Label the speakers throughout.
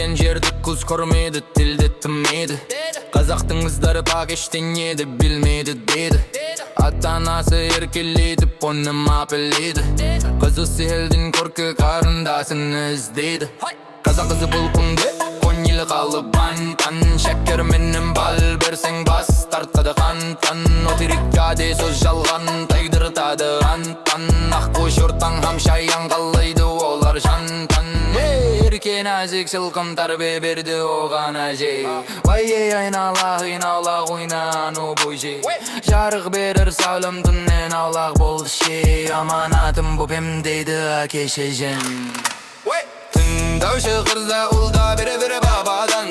Speaker 1: деген жерді көз көрмеді, тілді тіммейді. Қазақтың қыздары пак ештеңеді білмейді дейді. Ата-анасы еркелейді, оны мапелейді. Қыз осы елдің көркі қарындасын іздейді. Қазақ қызы бұл күнде көңілі қалып ан-тан. Шәкер менен бал берсең бас тартады қан-тан. Отрикаде сөз жалған тайдыртады ан-тан. Аққу шортаң хам шаян қалайды олар жан-тан. Ерке нәзік сылқым тарбе берді оған әже. Вай айналақ ойнану бойже. Жарық берір сәулім түннен аулақ болды ше. Аманатым бөпем дейді әке шешем. Тыңдаушы қызда ұлда бір бабадан.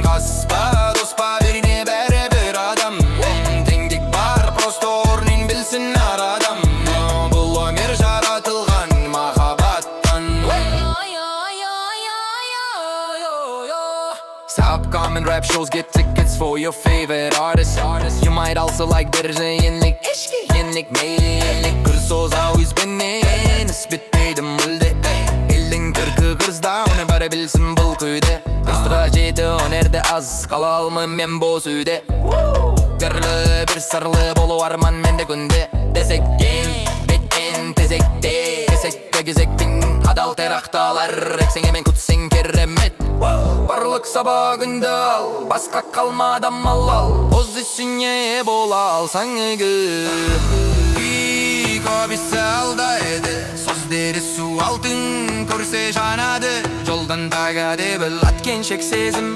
Speaker 1: Қаспа доспа біріне бәрі адам. Теңдік бар просто орнын білсін әр адам. Бұл өмір жаратылған махаббаттан. Stop coming rap shows, get tickets for your favorite artists. You might also like better yenlik meyli yenlik. Kırsoz always beni ispitmeydim müldü. Elin kırkı kızda onu bari bilsin бұл köyde. Kızdıra jeti o nerede az kala almım men boz üyde. Garlı bir sarılı bolu arman mende günde. Desek gen betten tezekte. Kesek gezektin adal teraktalar. Eksen hemen kutsen keremet. Барлық сабағыңды ал, басқа қалмады малал. Өз ішіне бола алсаң егі. Көбісі алда еді, сөздері су алтын көрсе жанады. Жолдан тағады біл аткеншек сезім,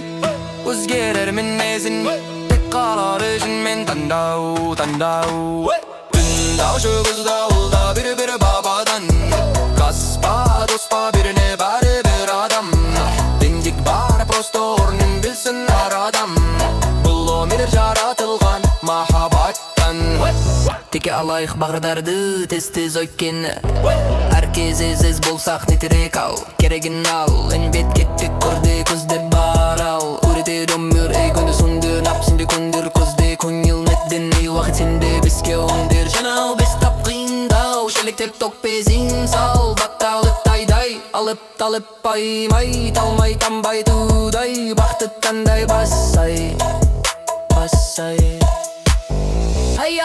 Speaker 1: өзгерер мінезін. Тек қалар өзіңмен таңдау. Тыңдаушы қызда ұлда бір бабадан. Қаспа доспа біріне бәрі бір адам. Бар просто орнын білсін әр адам. Бұл өмір жаратылған махаббаттан. Теке алайық бағдарды тез өйткені. Әр кез ез болсақ нетерек ал. Керегін ал, әнбет кеттік көрде көзде бар ал. Үретер өмір әй күнді сүнді напсынды күндір көзде. Көңіл мәдден әй уақыт сенде бізге өндер. Жанал бес тап қиындау, шелектеп тоқ безін сал. Батталып тайдай, алып талып баймай. Талмай тамбай тудай, бақыт тандай басай. Ай